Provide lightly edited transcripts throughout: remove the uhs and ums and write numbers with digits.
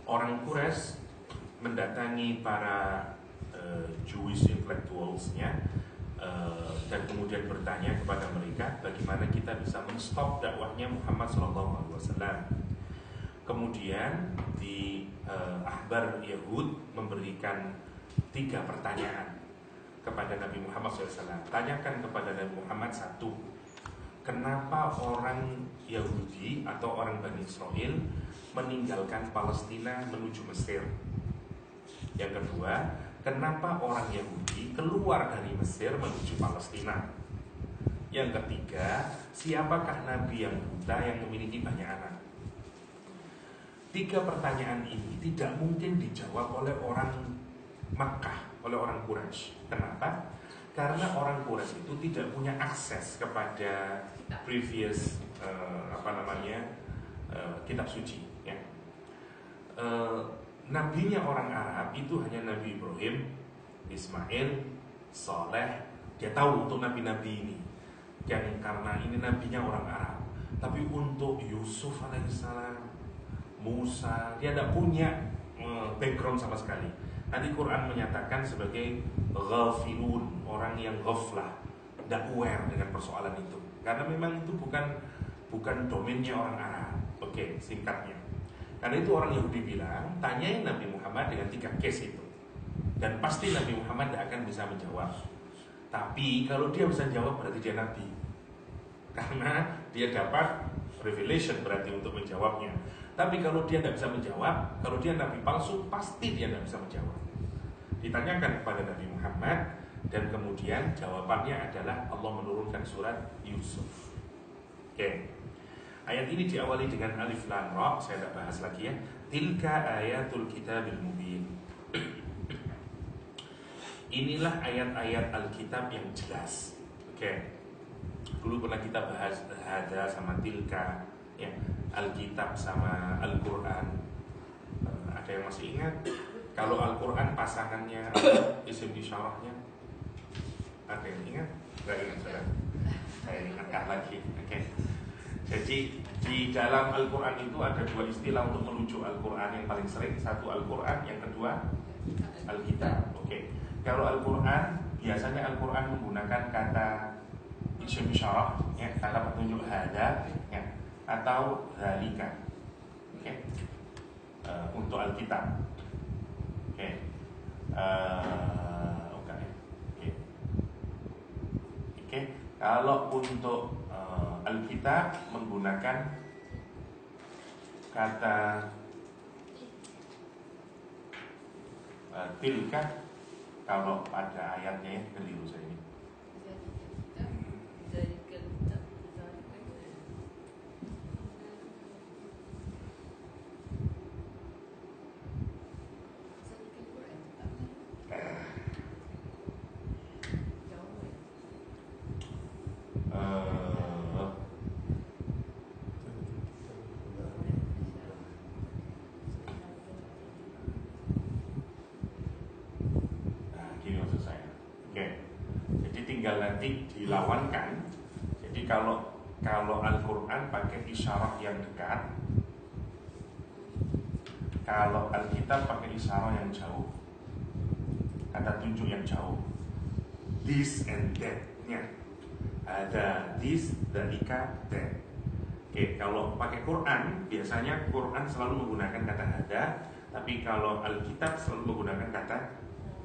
Orang Quraisy mendatangi para Jewish intellectuals-nya dan kemudian bertanya kepada mereka bagaimana kita bisa menstop dakwahnya Muhammad SAW. Kemudian di ahbar Yahud memberikan 3 pertanyaan kepada Nabi Muhammad SAW. Tanyakan kepada Nabi Muhammad, 1, kenapa orang Yahudi atau orang Bani Israel meninggalkan Palestina menuju Mesir? Yang kedua, kenapa orang Yahudi keluar dari Mesir menuju Palestina? Yang ketiga, siapakah Nabi yang buta yang memiliki banyak anak? 3 pertanyaan ini tidak mungkin dijawab oleh orang Makkah, oleh orang Quraisy. Kenapa? Karena orang Quraisy itu tidak punya akses kepada previous kitab suci. Ya. Nabinya orang Arab itu hanya Nabi Ibrahim, Ismail, Saleh. Dia tahu untuk nabi-nabi ini, yang karena ini nabinya orang Arab. Tapi untuk Yusuf alaihissalam, Musa, dia tidak punya background sama sekali. Nanti Quran menyatakan sebagai ghafilun, orang yang ghaflah, tidak aware dengan persoalan itu. Karena memang itu bukan domainnya orang Arab. Oke, singkatnya. Karena itu orang Yahudi bilang, tanyain Nabi Muhammad dengan 3 case itu, dan pasti Nabi Muhammad tidak akan bisa menjawab. Tapi kalau dia bisa jawab berarti dia Nabi, karena dia dapat revelation berarti untuk menjawabnya. Tapi kalau dia tidak bisa menjawab, kalau dia Nabi palsu, pasti dia tidak bisa menjawab. Ditanyakan kepada Nabi Muhammad, dan kemudian jawabannya adalah Allah menurunkan surat Yusuf. Oke. Ayat ini diawali dengan alif lam ra, saya tidak bahas lagi ya. Tilka ayatul kitabil mubin. Inilah ayat-ayat Alkitab yang jelas. Oke. Dulu pernah kita bahas hada sama tilka, ya, Alkitab sama Al-Quran. Ada yang masih ingat? Kalau Al-Quran pasangannya apa? Isim isyarahnya? Ada yang ingat? Gak ingat sudah? Saya ingatkan lagi. Oke. Jadi di dalam Al-Quran itu ada 2 istilah untuk merujuk Al-Quran yang paling sering. 1 Al-Quran, yang kedua Alkitab. Oke. Kalau Al-Quran, biasanya Al-Quran menggunakan kata isim isyarah, ya, kata petunjuk hada, ya, atau zalika. Oke. Untuk Alkitab. Oke. Oke. Kalau untuk Alkitab menggunakan kata tilka. Kalau pada ayatnya, keliru saya ini. Nanti dilawankan. Jadi kalau Al-Quran pakai isyarah yang dekat, kalau Alkitab pakai isyarah yang jauh, kata tunjuk yang jauh. This and that-nya ada this, dalika, that. Oke, kalau pakai Quran biasanya Quran selalu menggunakan kata ada, tapi kalau Alkitab selalu menggunakan kata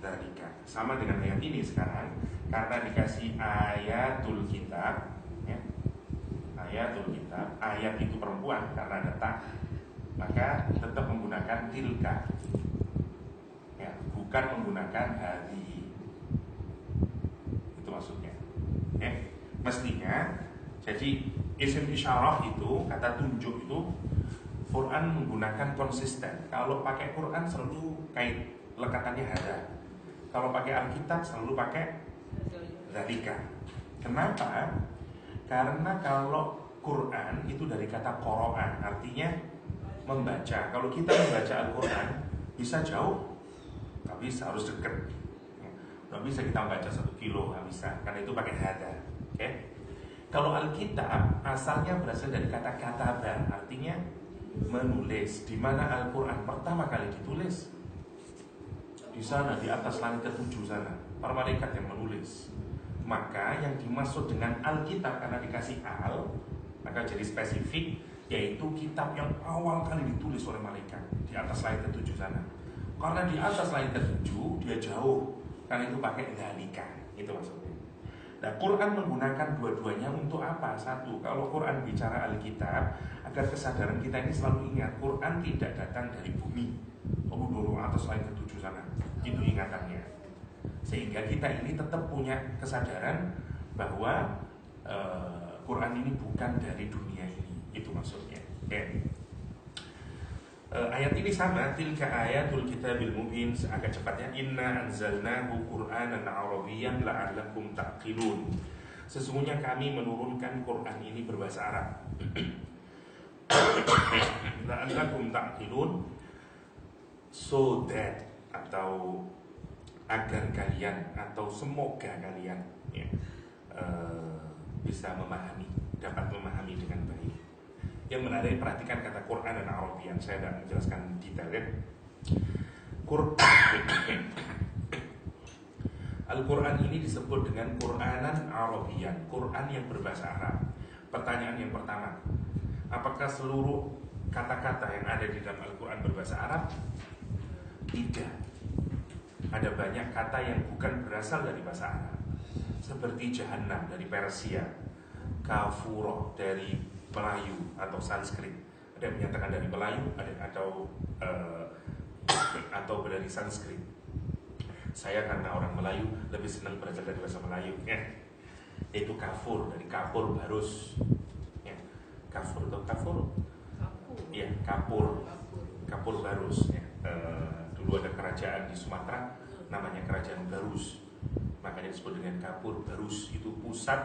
dalika. Sama dengan ayat ini sekarang, karena dikasih ayatul kitab, ya, ayatul kitab, ayat itu perempuan karena ada ta, maka tetap menggunakan tilka, ya, bukan menggunakan hadi. Itu maksudnya, ya. Mestinya, jadi isim isyarah itu, kata tunjuk itu, Quran menggunakan konsisten. Kalau pakai Quran selalu kait lekatannya hada. Kalau pakai Alkitab selalu pakai zalika. Kenapa? Karena kalau Quran itu dari kata qoro'an, artinya membaca. Kalau kita membaca Al-Quran bisa jauh, nggak bisa, harus dekat. Nggak bisa kita membaca 1 kilo, nggak bisa, karena itu pakai hada. Oke? Kalau Alkitab asalnya berasal dari kata kataba, artinya Menulis. Di mana Al-Quran pertama kali ditulis? Di sana, di atas langit ke-7 sana. Para malaikat yang menulis. Maka yang dimaksud dengan Alkitab, karena dikasih al, maka jadi spesifik, yaitu kitab yang awal kali ditulis oleh malaikat di atas langit ke-7 sana. Karena di atas langit ke-7 dia jauh, karena itu pakai dalika. Itu maksudnya. Nah, Quran menggunakan dua-duanya untuk apa? Satu, kalau Quran bicara Alkitab, agar kesadaran kita ini selalu ingat, Quran tidak datang dari bumi, dulu atas langit ke-7 sana. Itu ingatannya. Sehingga kita ini tetap punya kesadaran bahwa Quran ini bukan dari dunia ini. Itu maksudnya. Okay. Ayat ini sama, tilka ayatul kitabil mubin, agak cepatnya, inna anzalnahu qur'anan arabiyyan la'allakum ta'qilun. Sesungguhnya kami menurunkan Quran ini berbahasa Arab. La'allakum ta'qilun, so that, atau agar kalian, atau semoga kalian ya, bisa memahami, dapat memahami dengan baik. Yang menarik, perhatikan kata Quran dan Arabian. Saya tidak menjelaskan detail ya. Al-Quran ini disebut dengan Quranan Arabian, Quran yang berbahasa Arab. Pertanyaan yang pertama, apakah seluruh kata-kata yang ada di dalam Al-Quran berbahasa Arab? Tidak. Ada banyak kata yang bukan berasal dari bahasa Arab, seperti Jahannam dari Persia, Kafuro dari Melayu atau Sanskrit. Ada yang menyatakan dari Melayu, ada atau dari Sanskrit. Saya karena orang Melayu lebih senang belajar dari bahasa Melayu ya. Yaitu kafur, dari kapur barus ya. Kafur atau kafur? Iya, kapur. Kapur barus ya. Dulu ada kerajaan di Sumatera namanya Kerajaan Barus. Makanya disebut dengan kapur barus. Itu pusat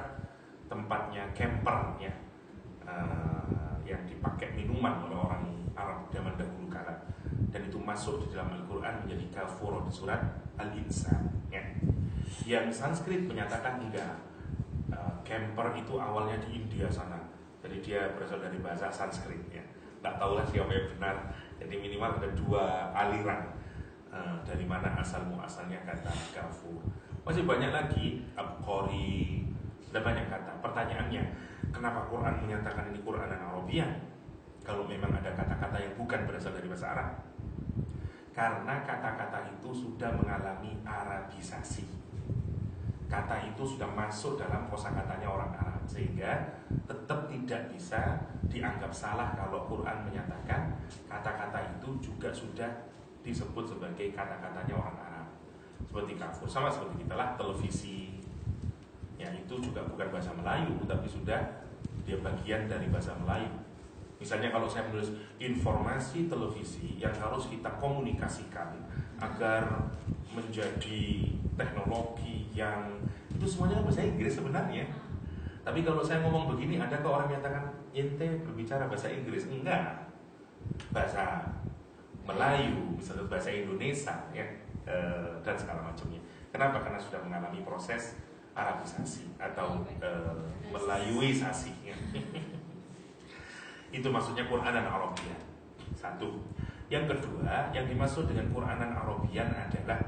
tempatnya camper ya. Yang dipakai minuman oleh orang Arab zaman dahulu kala, dan itu masuk di dalam Al-Quran menjadi kafur di surat Al-Insan ya. Yang Sanskrit menyatakan enggak, camper itu awalnya di India sana, jadi dia berasal dari bahasa Sanskrit ya. Nggak tahulah siapa yang benar, jadi minimal ada dua aliran dari mana asalnya kata kafur. Masih banyak lagi, abqari, sudah banyak kata. Pertanyaannya, kenapa Quran menyatakan ini Quran dan Arabian kalau memang ada kata-kata yang bukan berasal dari bahasa Arab? Karena kata-kata itu sudah mengalami Arabisasi. Kata itu sudah masuk dalam kosakatanya orang Arab, sehingga tetap tidak bisa dianggap salah kalau Quran menyatakan kata-kata itu juga sudah disebut sebagai kata-katanya orang Arab. Seperti kafur, sama seperti kita lah, televisi ya, itu juga bukan bahasa Melayu, tapi sudah dia bagian dari bahasa Melayu. Misalnya kalau saya menulis informasi televisi yang harus kita komunikasikan agar menjadi teknologi yang itu semuanya bahasa Inggris sebenarnya. Tapi kalau saya ngomong begini, adakah orang yang mengatakan ente berbicara bahasa Inggris? Enggak, bahasa Melayu, misalnya bahasa Indonesia ya, dan segala macamnya. Kenapa? Karena sudah mengalami proses Arabisasi atau Melayuisasi ya. Itu maksudnya Quranan Arabian. Satu. Yang kedua, yang dimaksud dengan Quranan Arabian adalah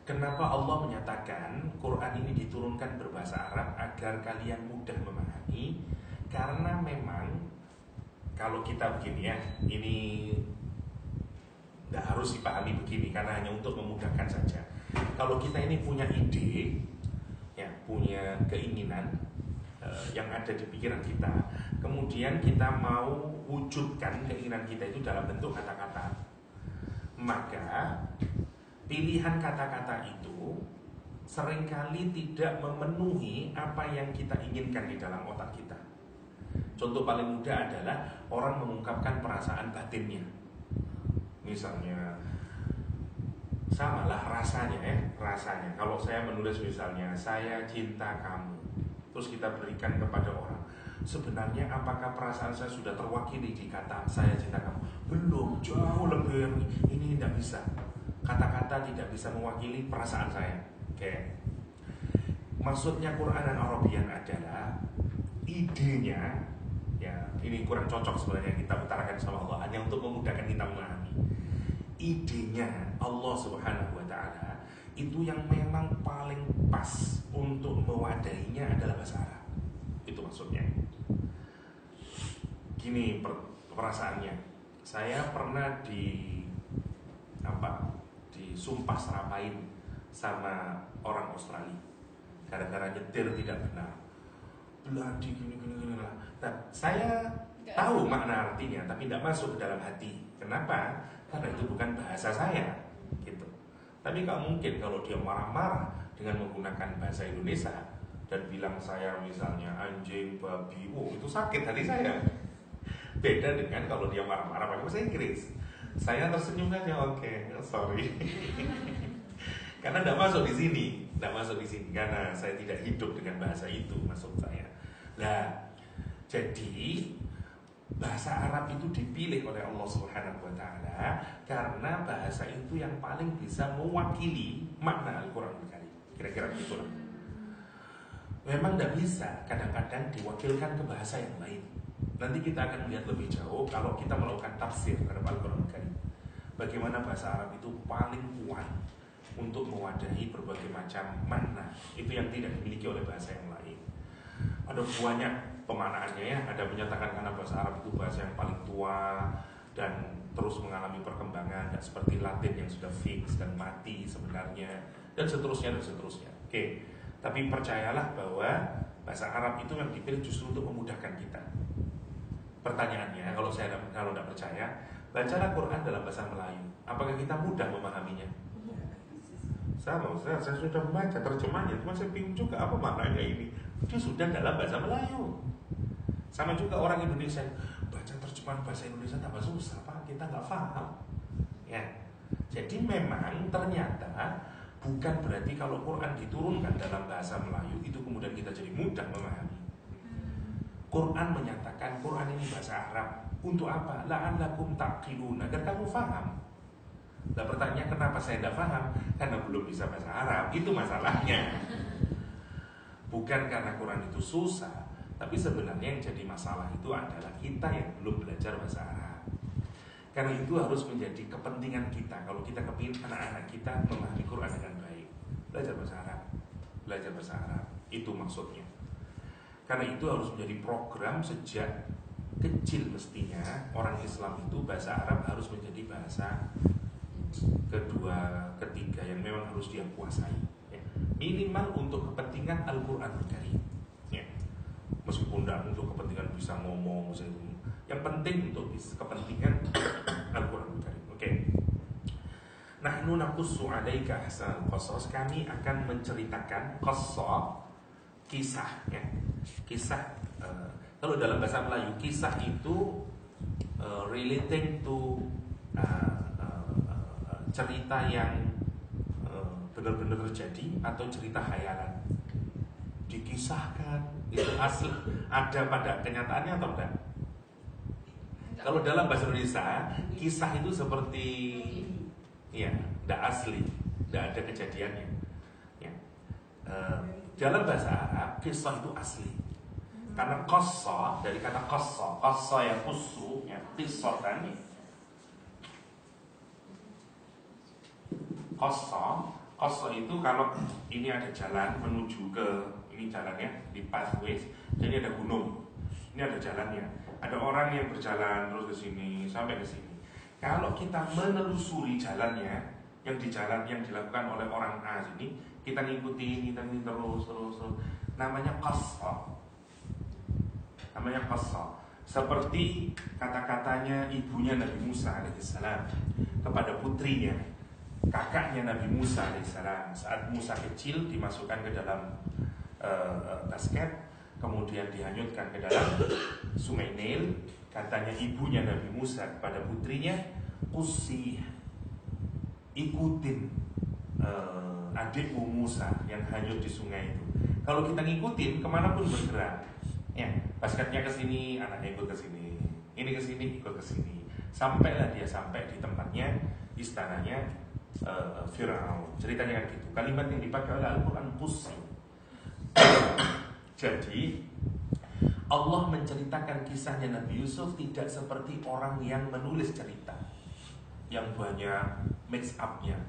kenapa Allah menyatakan Quran ini diturunkan berbahasa Arab agar kalian mudah memahami. Karena memang kalau kita begini ya, ini tidak harus dipahami begini, karena hanya untuk memudahkan saja. Kalau kita ini punya ide ya, punya keinginan yang ada di pikiran kita, kemudian kita mau wujudkan keinginan kita itu dalam bentuk kata-kata, maka pilihan kata-kata itu seringkali tidak memenuhi apa yang kita inginkan di dalam otak kita. Contoh paling mudah adalah orang mengungkapkan perasaan batinnya. Misalnya, samalah rasanya ya, rasanya. Kalau saya menulis misalnya, saya cinta kamu, terus kita berikan kepada orang, sebenarnya apakah perasaan saya sudah terwakili di kata saya cinta kamu? Belum, jauh lebih. Ini tidak bisa. Kata-kata tidak bisa mewakili perasaan saya. Oke. Maksudnya Quran dan Arabian adalah idenya, ya, ini kurang cocok sebenarnya kita utarakan sama Allah, hanya untuk memudahkan kita memahami. Idenya Allah Subhanahu wa Ta'ala itu yang memang paling pas untuk mewadahinya adalah bahasa Arab. Itu maksudnya. Gini perasaannya, saya pernah disumpah serapain sama orang Australia gara-gara nyetir tidak benar. Beladi gini lah. Nah, saya tahu makna artinya tapi tidak masuk ke dalam hati. Kenapa? Karena itu bukan bahasa saya gitu. Tapi gak mungkin kalau dia marah-marah dengan menggunakan bahasa Indonesia dan bilang saya misalnya anjing, babi, itu sakit hati saya. Beda dengan kalau dia marah-marah pakai bahasa Inggris. Saya tersenyum saja, oke, sorry. Karena tidak masuk di sini, karena saya tidak hidup dengan bahasa itu, maksud saya. Nah, jadi bahasa Arab itu dipilih oleh Allah Subhanahu wa Ta'ala karena bahasa itu yang paling bisa mewakili makna Al-Quran Al-Karim. Kira-kira begitu lah. Memang tidak bisa kadang-kadang diwakilkan ke bahasa yang lain. Nanti kita akan melihat lebih jauh kalau kita melakukan tafsir terhadap Al-Quran Al-Karim. Bagaimana bahasa Arab itu paling kuat untuk mewadahi berbagai macam makna. Itu yang tidak dimiliki oleh bahasa yang lain. Ada banyak pemanaannya ya. Ada menyatakan karena bahasa Arab itu bahasa yang paling tua dan terus mengalami perkembangan, dan seperti Latin yang sudah fix dan mati sebenarnya, dan seterusnya. Oke. Tapi percayalah bahwa bahasa Arab itu yang dipilih justru untuk memudahkan kita. Pertanyaannya, kalau tidak percaya, bacalah Quran dalam bahasa Melayu. Apakah kita mudah memahaminya? Sama Ustaz, saya sudah membaca terjemahnya, cuma saya bingung juga apa maknanya ini. Dia sudah dalam bahasa Melayu. Sama juga orang Indonesia, baca terjemahan bahasa Indonesia tambah susah, Pak, kita nggak paham. Ya, jadi memang ternyata bukan berarti kalau Quran diturunkan dalam bahasa Melayu itu kemudian kita jadi mudah memahami. Quran menyatakan Quran ini bahasa Arab. Untuk apa? La'allakum taqilun, agar kamu faham. Nah, pertanyaan kenapa saya tidak paham? Karena belum bisa bahasa Arab. Itu masalahnya. Bukan karena Quran itu susah, tapi sebenarnya yang jadi masalah itu adalah kita yang belum belajar bahasa Arab. Karena itu harus menjadi kepentingan kita. Kalau kita kepingin anak-anak kita memahami Quran dengan baik, belajar bahasa Arab. Belajar bahasa Arab, itu maksudnya. Karena itu harus menjadi program sejak kecil mestinya. Orang Islam itu bahasa Arab harus menjadi bahasa kedua, ketiga yang memang harus dia kuasai ya. Minimal untuk kepentingan Al-Quran Al-Karim ya. Meskipun tidak untuk kepentingan bisa ngomong, yang penting untuk kepentingan Al-Quran Al-Karim. Oke. Nahnu naqussu 'alaika ahsanal qasas, kami akan menceritakan qassa, kisah ya. Kisah kalau dalam bahasa Melayu kisah itu relating to cerita yang benar-benar terjadi atau cerita khayalan. Dikisahkan itu asli ada pada kenyataannya atau enggak? Kalau dalam bahasa Indonesia kisah itu seperti ya tidak asli, tidak ada kejadiannya ya. Dalam bahasa Arab kisah itu asli. Karena qassa dari kata qassa yang kusu ya, qissatan. Qassa itu kalau ini ada jalan menuju ke ini jalannya di pathways, jadi ada gunung. Ini ada jalannya. Ada orang yang berjalan terus ke sini sampai ke sini. Kalau kita menelusuri jalannya, yang di jalan yang dilakukan oleh orang A ini, kita ngikutin terus. Namanya qassa. Namanya qassa. Seperti kata-katanya ibunya Nabi Musa alaihissalam kepada putrinya, kakaknya Nabi Musa alaihissalam. Saat Musa kecil dimasukkan ke dalam basket, kemudian dihanyutkan ke dalam sungai Nil. Katanya ibunya Nabi Musa kepada putrinya, "Qussi, ikutin adikmu Musa yang hanyut di sungai itu. Kalau kita ngikutin kemanapun bergerak, ya basketnya ke sini, anaknya ikut ke sini, ini ke sini, ikut ke sini, sampailah dia sampai di tempatnya, istananya Fir'aun." Ceritanya kan gitu. Kalimat yang dipakai oleh Al-Quran qussi. Jadi Allah menceritakan kisahnya Nabi Yusuf tidak seperti orang yang menulis cerita yang banyak mix up-nya.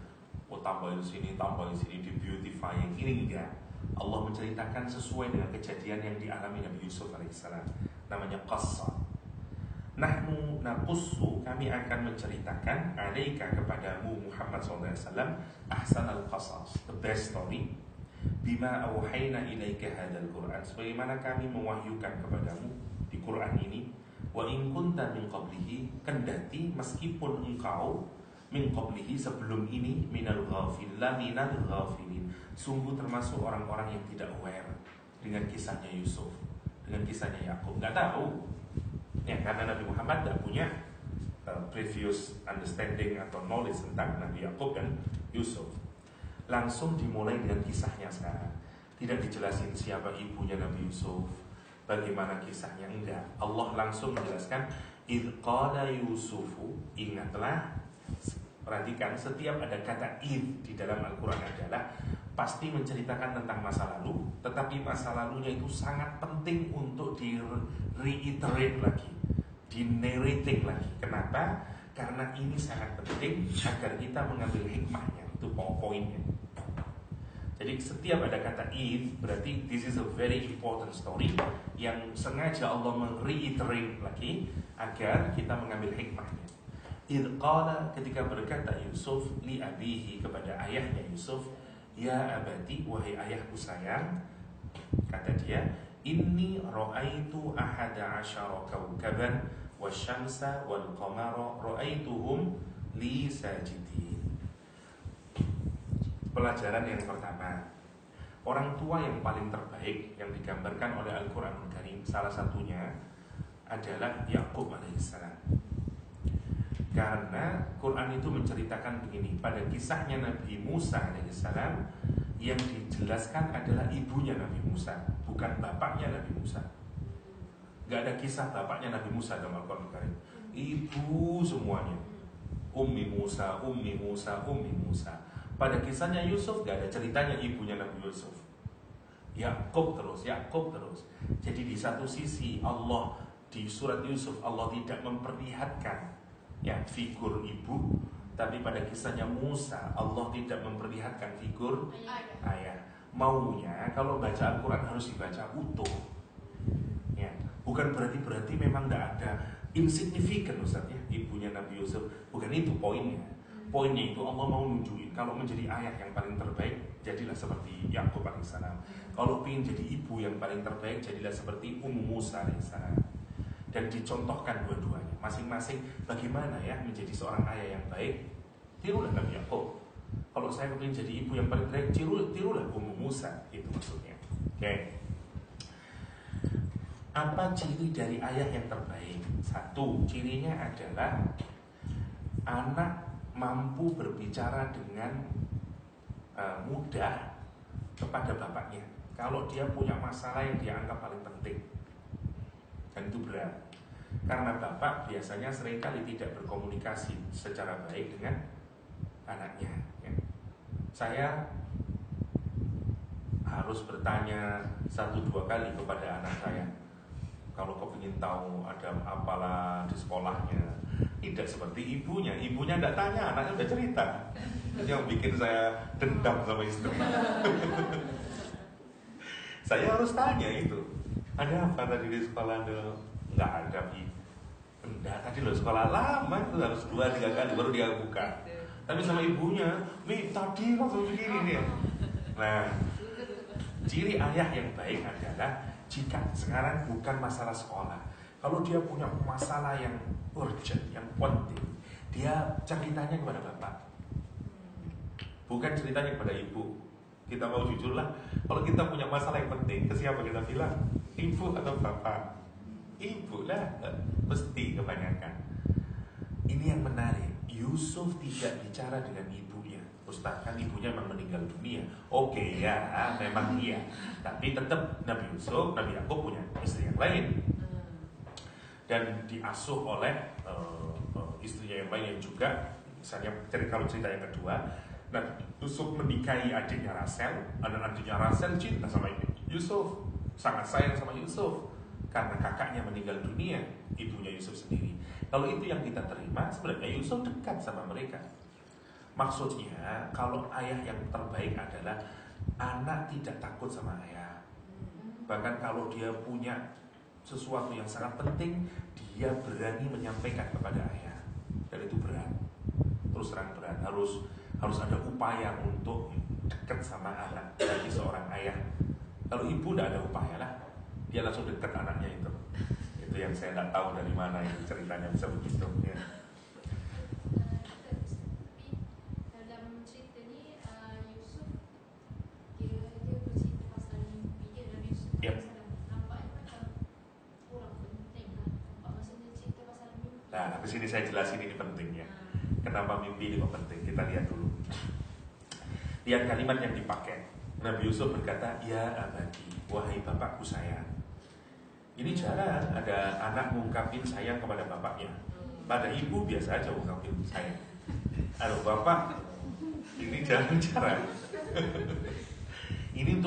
Oh, tambahin sini, di beautifying. Ini enggak. Allah menceritakan sesuai dengan kejadian yang dialami Nabi Yusuf alaihissalam. Namanya qassa. Nahnu naqussu, kami akan menceritakan alaika kepadamu Muhammad SAW ahsanal qasas, the best story, bima awhayna ilaika hadzal Qur'an, sebagaimana kami mewahyukan kepadamu di Quran ini. Wa in kunta min qablihi, kendati meskipun engkau min qablihi, sebelum ini, minal ghafilin, sungguh termasuk orang-orang yang tidak aware dengan kisahnya Yusuf, dengan kisahnya Yakub. Nggak tahu ya, karena Nabi Muhammad tidak punya previous understanding atau knowledge tentang Nabi Yakub dan Yusuf. Langsung dimulai dengan kisahnya sekarang. Tidak dijelasin siapa ibunya Nabi Yusuf, bagaimana kisahnya, enggak. Allah langsung menjelaskan idh qala Yusufu. Ingatlah, perhatikan setiap ada kata idh di dalam Al-Quran adalah pasti menceritakan tentang masa lalu, tetapi masa lalunya itu sangat penting untuk di-reiterate lagi, di-narrating lagi. Kenapa? Karena ini sangat penting agar kita mengambil hikmahnya. Itu poinnya. Jadi setiap ada kata if, berarti this is a very important story yang sengaja Allah mereiterate lagi agar kita mengambil hikmahnya. Idh qala, ketika berkata Yusuf li abihi, kepada ayahnya Yusuf, ya abati, wahai ayahku sayang, kata dia, inni ra'aitu ahada asyara kawkaban wasyamsa wal qamara ra'aituhum li sajidin. Pelajaran yang pertama, orang tua yang paling terbaik yang digambarkan oleh Al-Quran Karim, salah satunya adalah Yakub alaihissalam. Karena Quran itu menceritakan begini, pada kisahnya Nabi Musa alaihissalam, yang dijelaskan adalah ibunya Nabi Musa, bukan bapaknya Nabi Musa. Gak ada kisah bapaknya Nabi Musa dalam Al-Quran Karim. Ibu semuanya, Ummi Musa, Ummi Musa, Ummi Musa. Pada kisahnya Yusuf gak ada ceritanya ibunya Nabi Yusuf. Yakub terus. Jadi di satu sisi Allah di surat Yusuf, Allah tidak memperlihatkan ya figur ibu, tapi pada kisahnya Musa Allah tidak memperlihatkan figur ayah. Maunya kalau baca Al-Quran harus dibaca utuh ya. Bukan berarti memang tidak ada insignificant Ustaz ya ibunya Nabi Yusuf. Bukan itu poinnya. Poinnya itu Allah mau nunjukin kalau menjadi ayah yang paling terbaik, jadilah seperti Yakub alaihissalam. Kalau ingin jadi ibu yang paling terbaik, jadilah seperti Ummu Musa alaihissalam. Dan dicontohkan dua-duanya, masing-masing bagaimana ya menjadi seorang ayah yang baik. Tirulah Nabi Yakub. Kalau saya ingin jadi ibu yang paling terbaik, tirulah Ummu Musa. Itu maksudnya. Oke. Apa ciri dari ayah yang terbaik? Satu, cirinya adalah anak mampu berbicara dengan mudah kepada bapaknya kalau dia punya masalah yang dia anggap paling penting. Dan itu berat, karena bapak biasanya seringkali tidak berkomunikasi secara baik dengan anaknya ya. Saya harus bertanya 1-2 kali kepada anak saya kalau kau ingin tahu ada apalah di sekolahnya. Tidak seperti ibunya tidak tanya, anaknya udah cerita. Yang bikin saya dendam sama istri. Saya harus tanya itu, ada apa tadi di sekolah? Nggak ada, enggak, tadi lo sekolah lama itu harus 2-3 kali baru dia buka. Tapi sama ibunya, Mi tadi waktu begini nih. Nah, ciri ayah yang baik adalah jika sekarang bukan masalah sekolah, kalau dia punya masalah yang urgent, yang penting, dia ceritanya kepada bapak, bukan ceritanya kepada ibu. Kita mau jujur lah, kalau kita punya masalah yang penting, ke siapa kita bilang? Ibu atau bapak? Ibu lah, pasti kebanyakan. Ini yang menarik, Yusuf tidak bicara dengan ibunya. Ustaz, kan ibunya memang meninggal dunia. Oke ya, memang iya. Tapi tetap Nabi Yusuf, Nabi Yakub punya istri yang lain. Dan diasuh oleh istrinya yang lain yang juga. Misalnya kalau cerita yang kedua, nah Yusuf menikahi adiknya Rachel, dan adiknya Rachel cinta sama Yusuf, sangat sayang sama Yusuf. karena kakaknya meninggal dunia, ibunya Yusuf sendiri. Kalau itu yang kita terima, sebenarnya Yusuf dekat sama mereka. Maksudnya kalau ayah yang terbaik adalah anak tidak takut sama ayah. Bahkan kalau dia punya sesuatu yang sangat penting, dia berani menyampaikan kepada ayah. Dan itu berat, terus terang berat. Harus ada upaya untuk dekat sama anak bagi seorang ayah. Kalau ibu tidak ada upaya lah, dia langsung dekat anaknya itu. Itu yang saya tidak tahu dari mana itu ceritanya bisa begitu ya. Dalam cerita ni Yusuf dia bercerita pasal mimpi dia, Nabi Yusuf nampaknya macam kurang penting lah. Maksudnya cerita pasal mimpi. Nah, habis ini saya jelasin ini penting ya. Kenapa mimpi ini kok penting? Kita lihat dulu. Lihat kalimat yang dipakai. Nabi Yusuf berkata, "Ya abadi, wahai bapakku sayang." Ini jarang ada anak ngungkapin sayang kepada bapaknya. Pada ibu biasa aja ngungkapin sayang. Aduh bapak, ini jarang-jarang. Ini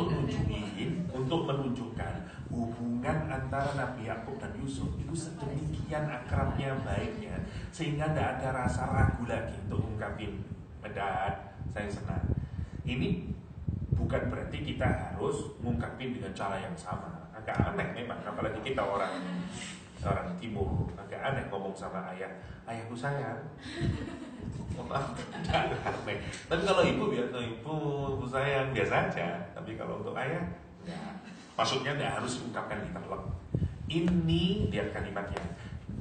untuk menunjukkan hubungan antara Nabi Yakub dan Yusuf itu sedemikian akrabnya, baiknya, sehingga tidak ada rasa ragu lagi untuk ngungkapin, "Dad, saya senang." Ini bukan berarti kita harus ngungkapin dengan cara yang sama. Agak aneh memang, apalagi kita orang timur, agak aneh ngomong sama ayah, "Ayahku sayang." Aneh. Tapi kalau ibu biasa, "Ibu sayang," biasa aja. Tapi kalau untuk ayah, ya. Maksudnya tidak harus diungkapkan ditelek. Ini lihat kalimatnya.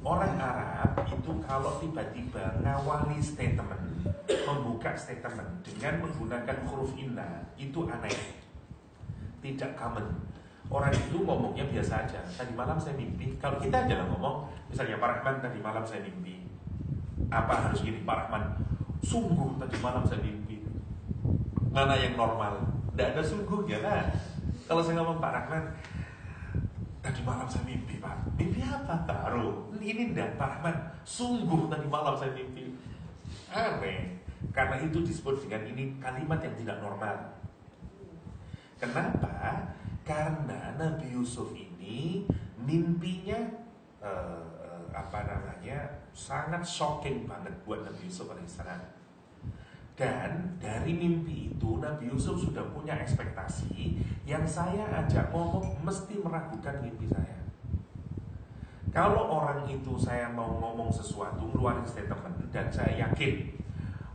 Orang Arab itu kalau tiba-tiba ngawali statement, membuka statement dengan menggunakan huruf inna, itu aneh, tidak common. Orang itu ngomongnya biasa aja. "Tadi malam saya mimpi." Kalau kita aja ngomong, misalnya Pak Rahman, "Tadi malam saya mimpi." Apa harus gini, Pak Rahman? "Sungguh tadi malam saya mimpi." Mana yang normal? Tidak ada sungguhnya lah. Kalau saya ngomong, "Pak Rahman, tadi malam saya mimpi, Pak." "Mimpi apa?" "Taruh ini dan Pak Rahman, sungguh tadi malam saya mimpi." Aneh. Karena itu disebut dengan ini kalimat yang tidak normal. Kenapa? Karena Nabi Yusuf ini mimpinya sangat shocking banget buat Nabi Yusuf alaihissalam. Dan dari mimpi itu Nabi Yusuf sudah punya ekspektasi, yang saya ajak ngomong mesti meragukan mimpi saya. Kalau orang itu saya mau ngomong sesuatu, ngeluarin statement, dan saya yakin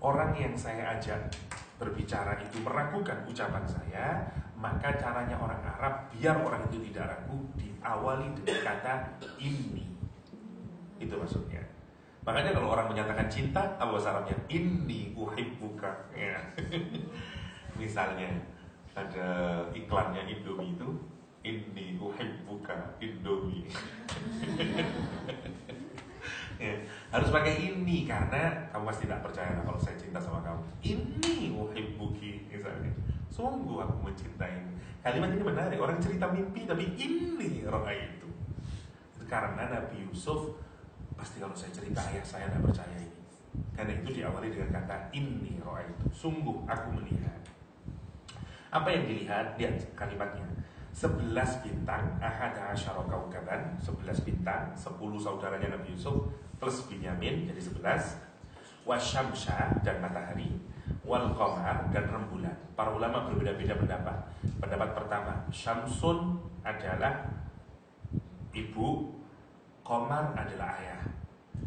orang yang saya ajak berbicara itu meragukan ucapan saya, maka caranya orang Arab biar orang itu tidak ragu, diawali dengan kata "inni". Itu maksudnya. Makanya kalau orang menyatakan cinta, apa bahasa Arabnya? "Inni uhibbuka." Ya. Misalnya ada iklannya Indomie itu, "Inni uhibbuka Indomie." Ya, harus pakai ini karena kamu pasti tidak percaya kalau saya cinta sama kamu. "Inni uhibbuki," misalnya. Sungguh aku mencintaimu. Kalimat ini menarik. Orang cerita mimpi tapi ini roh itu. Karena Nabi Yusuf pasti kalau saya cerita ayah saya tidak percaya ini. Karena itu diawali dengan kata "inni roh itu." Sungguh aku melihat. Apa yang dilihat? Lihat kalimatnya. 11 bintang, ahada asyara kaukaban, 11 bintang, 10 saudaranya Nabi Yusuf plus Binyamin jadi 11. Wasyamsya dan matahari, wal qamar dan rembulan. Para ulama berbeda-beda pendapat. Pendapat pertama, Syamsun adalah ibu, qamar adalah ayah.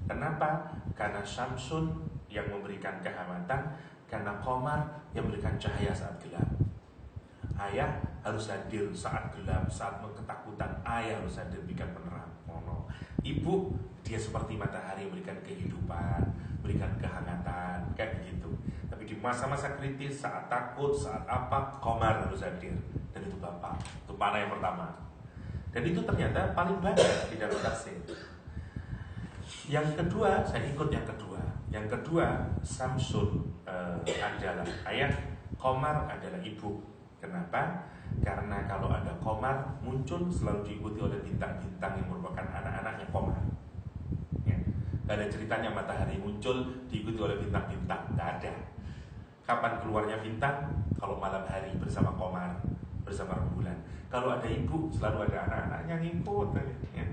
Kenapa? Karena Syamsun yang memberikan kehangatan, karena qamar yang memberikan cahaya saat gelap. Ayah harus hadir saat gelap, saat ketakutan. Ayah harus hadir berikan penerang. Ibu, dia seperti matahari memberikan kehidupan, berikan kehangatan, kayak begitu. Tapi di masa-masa kritis, saat takut, saat apa, qamar harus hadir. Dan itu bapak. Itu mana yang pertama. Dan itu ternyata paling banyak di dalam tafsir. Yang kedua, saya ikut yang kedua. Yang kedua, Samsun adalah ayah, qamar adalah ibu. Kenapa? Karena kalau ada qamar muncul selalu diikuti oleh bintang-bintang yang merupakan anak-anaknya qamar. Ya. Gak ada ceritanya matahari muncul diikuti oleh bintang-bintang. Gak ada. Kapan keluarnya bintang? Kalau malam hari bersama qamar. bersama rembulan. Kalau ada ibu, selalu ada anak-anaknya ngikut ya.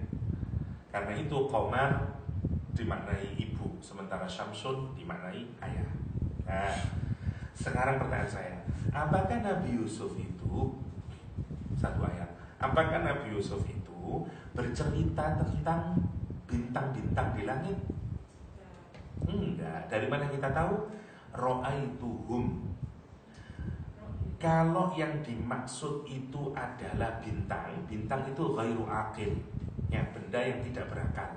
Karena itu Qamar dimaknai ibu, sementara Syamsun dimaknai ayah. Nah, sekarang pertanyaan saya, apakah Nabi Yusuf itu, satu ayat, apakah Nabi Yusuf itu bercerita tentang bintang-bintang di langit? Enggak. Dari mana kita tahu? Ra'aituhum. Kalau yang dimaksud itu adalah bintang, bintang itu ghairu aqil, ya, benda yang tidak berakal.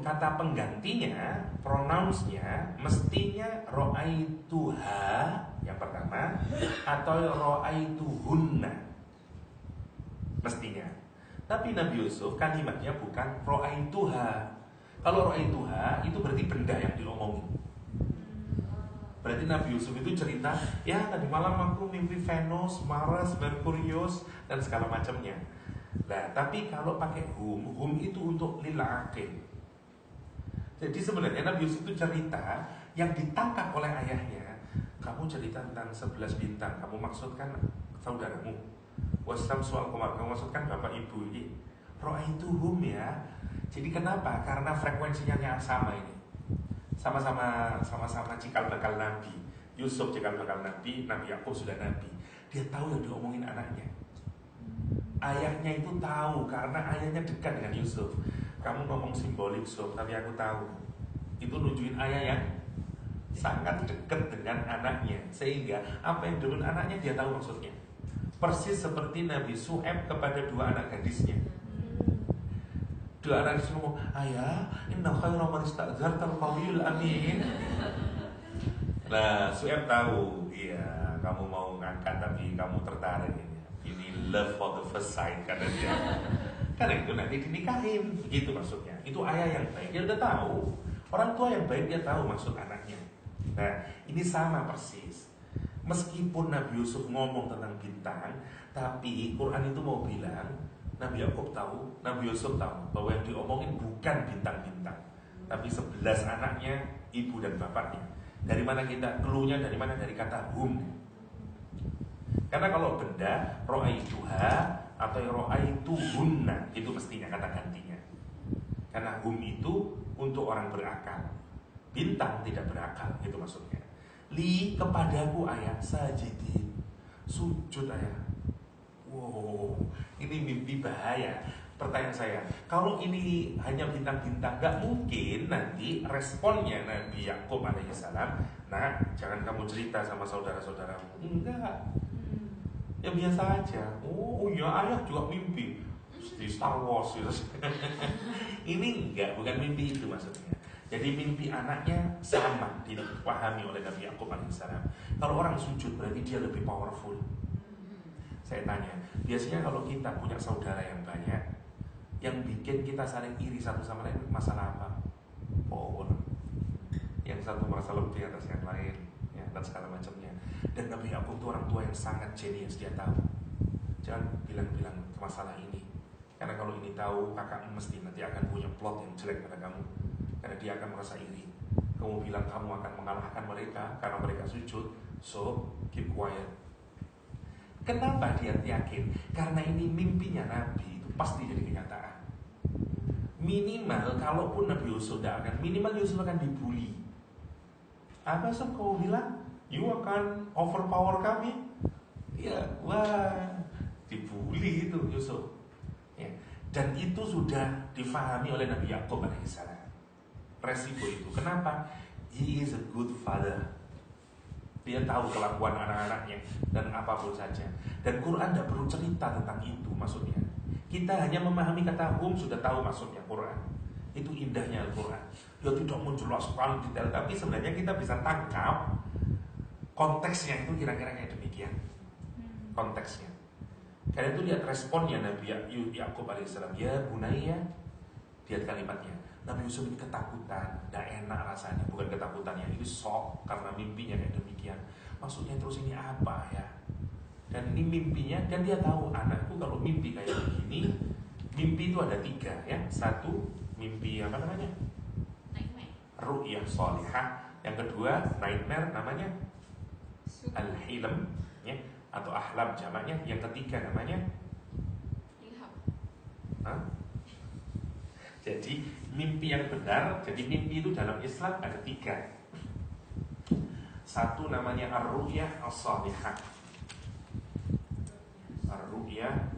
Kata penggantinya, pronounsnya mestinya ra'aituha yang pertama atau ra'aituhunna mestinya. Tapi Nabi Yusuf kalimatnya bukan ra'aituha. Kalau ra'aituha itu berarti benda yang diomongin. Berarti Nabi Yusuf itu cerita, ya tadi malam aku mimpi Venus, Mars, Merkurius dan segala macamnya. Nah, tapi kalau pakai hum itu untuk lil aqil. Jadi sebenarnya Nabi Yusuf itu cerita yang ditangkap oleh ayahnya. Kamu cerita tentang 11 bintang, kamu maksudkan saudaramu. Wasam soal qamar, kamu maksudkan bapak ibu ini. Ra'aituhum ya. Jadi kenapa? Karena frekuensinya sama ini. Sama-sama cikal bakal Nabi. Yusuf cikal bakal Nabi, Nabi Yakub sudah Nabi. Dia tahu yang diomongin anaknya. Ayahnya itu tahu karena ayahnya dekat dengan Yusuf. Kamu ngomong simbolik Yusuf, tapi aku tahu. Itu nunjukin ayah yang sangat dekat dengan anaknya. Sehingga apa yang diomongin anaknya dia tahu maksudnya. Persis seperti Nabi Su'aib kepada dua anak gadisnya. Dua anak gadis ngomong, ayah, inna khaira man ista'zartal qawiyul amin. Nah, Su'aib tahu, iya, kamu mau ngangkat tapi kamu tertarik ini. Ini love for the first sight karena dia. Karena itu nanti dinikahin, begitu maksudnya. Itu ayah yang baik, dia udah tahu. Orang tua yang baik dia tahu maksud anaknya. Nah, ini sama persis. Meskipun Nabi Yusuf ngomong tentang bintang, tapi Quran itu mau bilang Nabi Yakub tahu, Nabi Yusuf tahu bahwa yang diomongin bukan bintang-bintang, tapi 11 anaknya, ibu dan bapaknya. Dari mana kita clue-nya? Dari mana? Dari kata hum. Karena kalau benda ra'aituha atau ra'aituhunna itu mestinya kata gantinya. Karena hum itu untuk orang berakal, bintang tidak berakal, itu maksudnya. Li kepadaku ayah sajidin, sujud ayah. Wow, ini mimpi bahaya. Pertanyaan saya, kalau ini hanya bintang-bintang, gak mungkin nanti responnya Nabi Yakub alaihissalam, nah jangan kamu cerita sama saudara-saudaramu. Enggak, ya biasa aja. Oh ya, ayah juga mimpi di Star Wars gitu. Ini enggak, bukan mimpi itu maksudnya. Jadi mimpi anaknya sama dipahami oleh Nabi Yakub alaihissalam. Kalau orang sujud berarti dia lebih powerful. Saya tanya, biasanya kalau kita punya saudara yang banyak, yang bikin kita saling iri satu sama lain masalah apa? Power. Yang satu merasa lebih atas yang lain, ya, dan segala macamnya. Dan Nabi Yakub itu orang tua yang sangat jenius, dia tahu. Jangan bilang-bilang masalah ini, karena kalau ini tahu kakak mesti nanti akan punya plot yang jelek pada kamu, karena dia akan merasa iri. Kamu bilang kamu akan mengalahkan mereka karena mereka sujud, so keep quiet. Kenapa dia yakin? Karena ini mimpinya Nabi itu pasti jadi kenyataan. Minimal kalaupun Nabi Yusuf tidak akan, minimal Yusuf akan dibully. Apa sih kau bilang? You akan overpower kami? Ya, wah, dibully itu Yusuf. Ya. Dan itu sudah difahami oleh Nabi Yakub alaihissalam. Resiko itu. Kenapa? He is a good father. Dia tahu kelakuan anak-anaknya dan apapun saja. Dan Quran tidak perlu cerita tentang itu maksudnya. Kita hanya memahami kata hum sudah tahu maksudnya Quran. Itu indahnya Al-Quran. Dia tidak menjelaskan detail, tapi sebenarnya kita bisa tangkap konteksnya itu kira-kira kayak demikian. Konteksnya. Karena itu lihat responnya Nabi Yakub alaihissalam. Ya bunaya, lihat kalimatnya. Nabi Yusuf ini ketakutan, tidak enak rasanya. Bukan ketakutannya, ini shock karena mimpinya kayak demikian. Maksudnya terus ini apa ya? Dan ini mimpinya, dan dia tahu anakku kalau mimpi kayak begini. Mimpi itu ada 3 ya. 1, mimpi apa namanya? Nightmare. Ru'yah sholihah. Yang kedua, nightmare namanya al-hilm ya. atau ahlam jamaknya. Yang ketiga namanya Ilham. Jadi mimpi yang benar. Jadi mimpi itu dalam Islam ada 3. Satu namanya ar-ru'yah as-salihah. Ar-ru'yah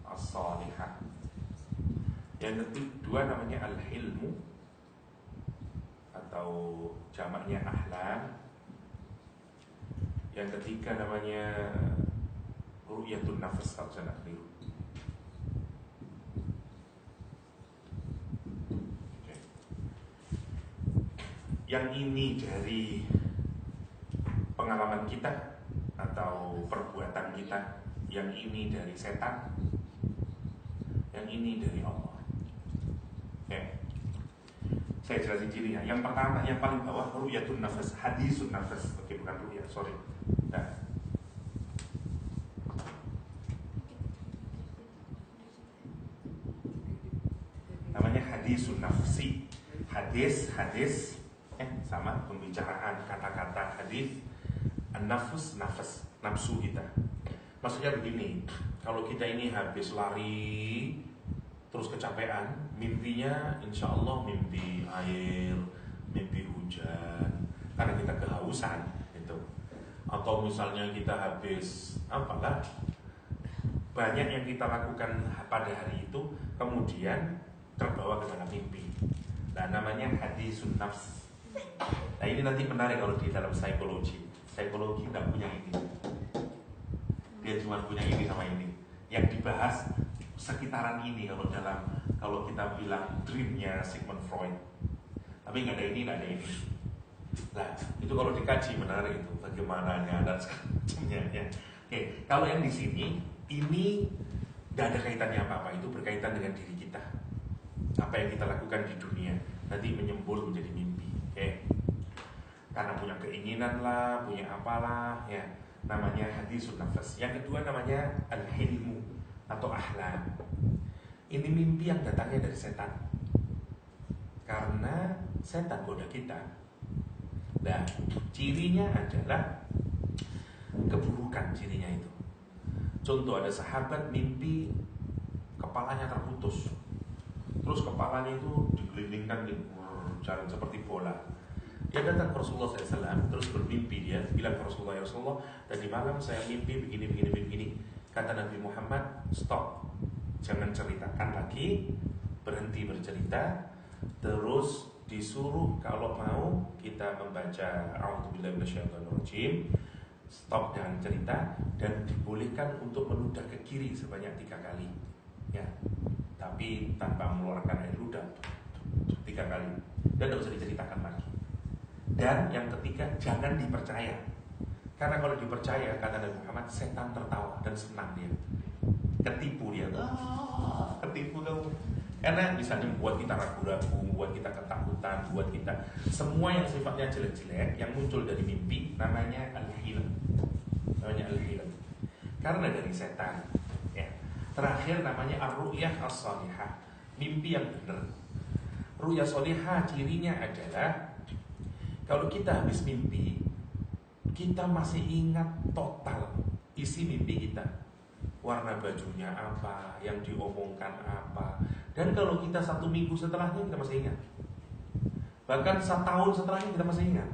as-salihah. Yang kedua namanya al-hilmu atau jamaknya ahlam. Yang ketiga namanya ru'yatun nafas, kalau saya tidak keliru. Okay. Yang ini dari pengalaman kita atau perbuatan kita, yang ini dari setan, yang ini dari Allah. Saya jelasin cirinya. Yang pertama, yang paling bawah, ru'yatun nafas, hadisun nafas. Oke, bukan ru'yah, sorry. Nah. Namanya hadisun nafsi. Hadis sama pembicaraan, kata-kata hadis. An-nafs, nafas, nafsu kita. Maksudnya begini, kalau kita ini habis lari terus kecapean, mimpinya insya Allah mimpi air, mimpi hujan, karena kita kehausan gitu. Atau misalnya kita habis apalah, banyak yang kita lakukan pada hari itu kemudian terbawa ke dalam mimpi. Nah, namanya hadisun nafs. Nah, ini nanti menarik kalau di dalam psikologi nggak punya ini, dia cuma punya ini sama ini. Yang dibahas sekitaran ini kalau kita bilang dreamnya Sigmund Freud. Tapi nggak ada ini, nggak ada ini. Nah, itu kalau dikaji menarik itu bagaimananya dan semacamnya ya. Oke, kalau yang di sini ini nggak ada kaitannya apa-apa, itu berkaitan dengan diri kita. Apa yang kita lakukan di dunia nanti menyembul menjadi mimpi. Oke. Karena punya keinginan lah, punya apalah ya. Namanya hadisun nafas. Yang kedua namanya al-hilmu atau ahlam. Ini mimpi yang datangnya dari setan. Karena setan goda kita. Nah, cirinya adalah keburukan cirinya itu. Contoh, ada sahabat mimpi kepalanya terputus. Terus kepalanya itu digelindingkan gitu, jalan seperti bola. Dia datang ke Rasulullah SAW, terus bermimpi, dia bilang ke Rasulullah, ya Rasulullah, tadi malam saya mimpi begini. Kata Nabi Muhammad, stop, jangan ceritakan lagi, berhenti bercerita. Terus disuruh kalau mau kita membaca A'udzubillahi minasyaitonirrajim, stop, jangan cerita, dan dibolehkan untuk meludah ke kiri sebanyak 3 kali, ya, tapi tanpa mengeluarkan air ludah 3 kali, dan tidak usah diceritakan lagi. Dan yang ketiga, jangan dipercaya. Karena kalau dipercaya, kata Nabi Muhammad, setan tertawa dan senang dia. Ketipu dia. Ketipu kamu. Karena bisa membuat kita ragu-ragu, membuat kita ketakutan, buat kita semua yang sifatnya jelek-jelek yang muncul dari mimpi, namanya al-hilm. Namanya al-hilm. Karena dari setan. Ya. Terakhir namanya ar-ru'yah as-salihah. Mimpi yang benar. Ru'yah salihah cirinya adalah kalau kita habis mimpi, kita masih ingat total isi mimpi kita. Warna bajunya apa, yang diomongkan apa. Dan kalau kita 1 minggu setelahnya kita masih ingat. Bahkan 1 tahun setelahnya kita masih ingat.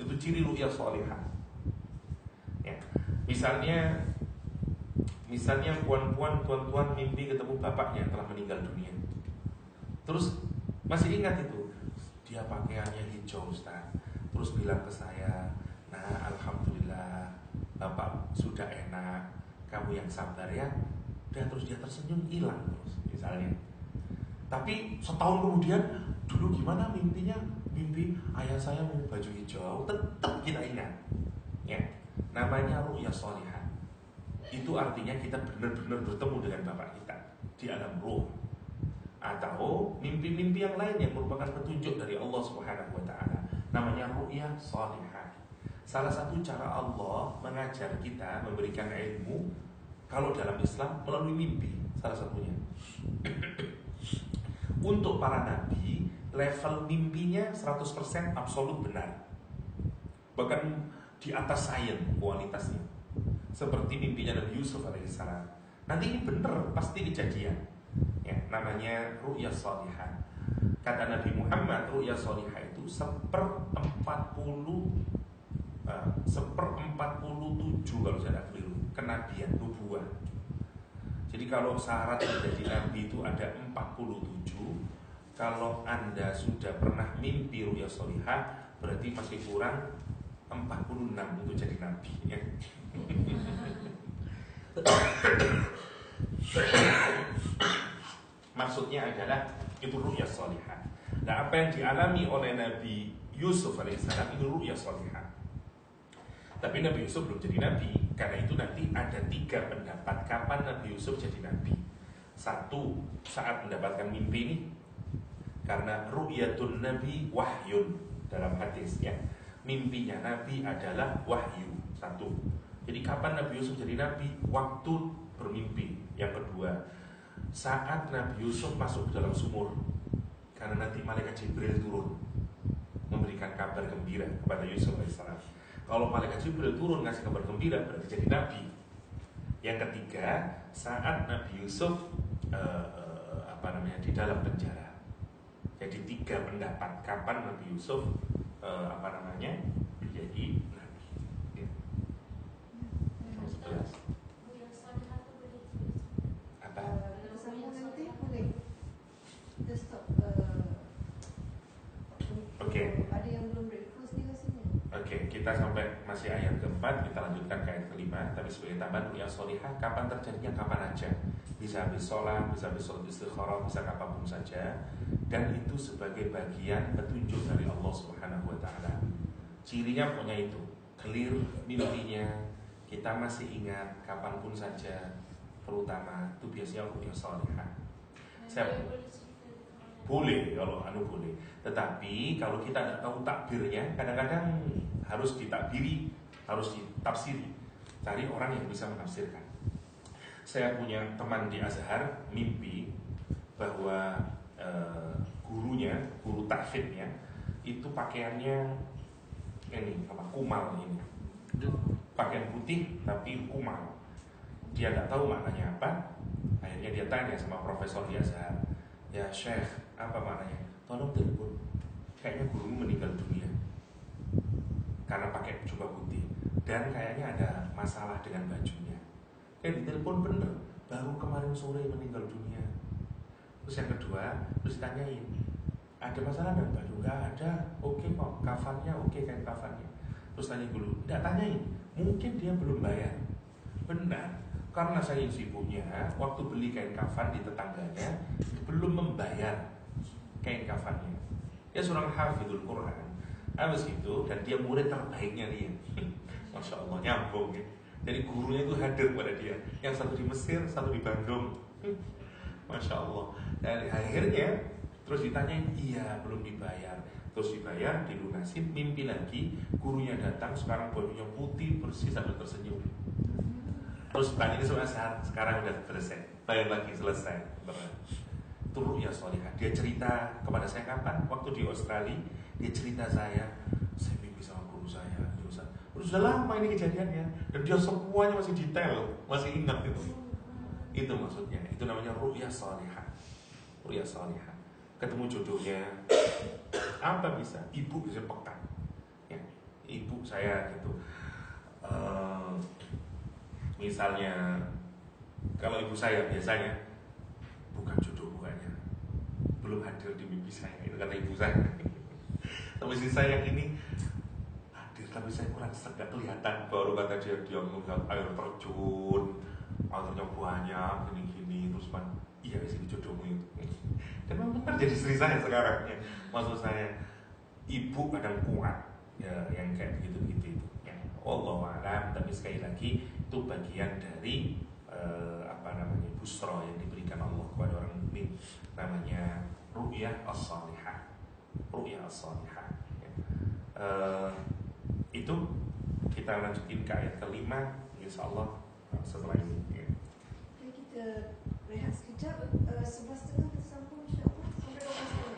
Itu ciri ru'yah salihah. Ya. Misalnya puan-puan, tuan-tuan mimpi ketemu bapaknya telah meninggal dunia. Terus masih ingat itu. Dia pakaiannya hijau, Ustaz. Terus bilang ke saya, nah alhamdulillah Bapak sudah enak, kamu yang sabar ya. Dan terus dia tersenyum, hilang terus misalnya. Tapi setahun kemudian, dulu gimana mimpinya? Mimpi ayah saya mau baju hijau, tetap kita ingat. Ya, namanya ru'yah salihah. Itu artinya kita benar-benar bertemu dengan Bapak kita di alam ruh. Atau mimpi-mimpi yang lain yang merupakan petunjuk dari Allah Subhanahu wa ta'ala, namanya ru'yah salihah. Salah satu cara Allah mengajar kita, memberikan ilmu kalau dalam Islam melalui mimpi, salah satunya. Untuk para nabi, level mimpinya 100% absolut benar. Bahkan di atas sains kualitasnya. seperti mimpinya Nabi Yusuf alaihissalam. Nanti ini bener, pasti kejadian. Ya, namanya ru'ya shalihah. Kata Nabi Muhammad, ru'ya shalihah itu 1/47 kalau saya tidak keliru, kenabian, nubuah. Jadi kalau syarat menjadi nabi itu ada 47. Kalau Anda sudah pernah mimpi ru'ya shalihah, berarti masih kurang 46 untuk jadi nabi ya. Maksudnya adalah itu ru'ya shalihah. Nah, apa yang dialami oleh Nabi Yusuf alaihissalam itu ru'ya shalihah. Tapi Nabi Yusuf belum jadi nabi. Karena itu nanti ada 3 pendapat kapan Nabi Yusuf jadi nabi. Satu, saat mendapatkan mimpi ini. Karena ru'yatun nabi wahyun dalam hadis ya. Mimpinya nabi adalah wahyu. Satu. Jadi kapan Nabi Yusuf jadi nabi? Waktu bermimpi. Yang kedua, saat Nabi Yusuf masuk ke dalam sumur. Karena nanti malaikat Jibril turun memberikan kabar gembira kepada Yusuf alaihissalam. Kalau malaikat Jibril turun ngasih kabar gembira, berarti jadi nabi. Yang ketiga, saat Nabi Yusuf di dalam penjara. Jadi 3 pendapat kapan Nabi Yusuf menjadi nabi. Ya. Apa? Nanti boleh kita stop. Oke. Ada yang belum breakfast di sini. Oke, kita sampai masih ayat keempat, kita lanjutkan ke ayat kelima. Tapi sebagai tambahan, ru'ya shalihah kapan terjadinya, kapan aja. Bisa habis sholat, bisa habis sholat istikharah, bisa kapanpun saja. Dan itu sebagai bagian petunjuk dari Allah Subhanahu wa Ta'ala. Cirinya pokoknya itu, clear mimpinya, kita masih ingat kapanpun saja. Terutama itu biasanya ru'ya shalihah. Boleh kalau boleh. Tetapi kalau kita tidak tahu takbirnya, kadang-kadang harus ditakbiri, harus ditafsiri. Cari orang yang bisa menafsirkan. Saya punya teman di Azhar mimpi bahwa gurunya, guru tahfidznya itu pakaiannya kumal ini. Pakaian putih tapi kumal. Dia tidak tahu maknanya apa. Akhirnya dia tanya sama profesor di Azhar, "Ya Syekh, apa maknanya?" "Tolong telepon, kayaknya gurumu meninggal dunia karena pakai jubah putih dan kayaknya ada masalah dengan bajunya." Ditelepon bener, baru kemarin sore meninggal dunia. Terus yang kedua, terus ditanyain, "Ada masalah dengan baju?" "Nggak ada, oke kok, kafannya oke, kain kafannya." Terus tanya dulu, "Nggak tanyain, mungkin dia belum bayar." "Benar, karena saya sibuknya waktu beli kain kafan di tetangganya belum membayar kain kafannya." Dia seorang hafidul Quran, habis itu, dan dia murid terbaiknya dia. Masya Allah, nyambung ya. Jadi gurunya itu hadir pada dia. Yang satu di Mesir, satu di Bandung. Masya Allah. Dan akhirnya terus ditanyain, "Iya, belum dibayar." Terus dibayar, dilunasin, mimpi lagi, gurunya datang, sekarang bajunya putih, bersih, sambil tersenyum. Terus tanya ini sekarang udah selesai, bayar lagi, selesai. Itu ru'ya shalihah. Dia cerita kepada saya kapan? Waktu di Australia, dia cerita saya mimpi sama guru saya. Terus sudah lama ini kejadiannya, dan dia semuanya masih detail, masih ingat itu. Itu maksudnya, itu namanya ru'ya shalihah. Ru'ya shalihah. Ketemu jodohnya, apa bisa? Ibu bisa peka. Ya, ibu saya gitu. Misalnya, kalau ibu saya biasanya bukan jodoh bukannya, belum hadir di mimpi saya, itu kata ibu saya. Tapi istri saya yang ini hadir, tapi saya kurang gak kelihatan. Baru kata dia ngeliat air terjun, airnya banyak, gini-gini, terus iya sini jodohmu itu. Dan memang benar jadi istri saya sekarang ya. Maksud saya, ibu kadang kuat ya, yang kayak begitu-begitu itu ya. Wallahu a'lam. Tapi sekali lagi itu bagian dari busra yang diberikan Allah kepada orang mukmin, namanya ru'yah as-salihah. Ru'yah as-salihah ya. Itu kita lanjutin ke ayat kelima insyaallah setelah ini ya. Kita rehat sekejap, 11.30 kita sambung insyaallah sampai 12.30.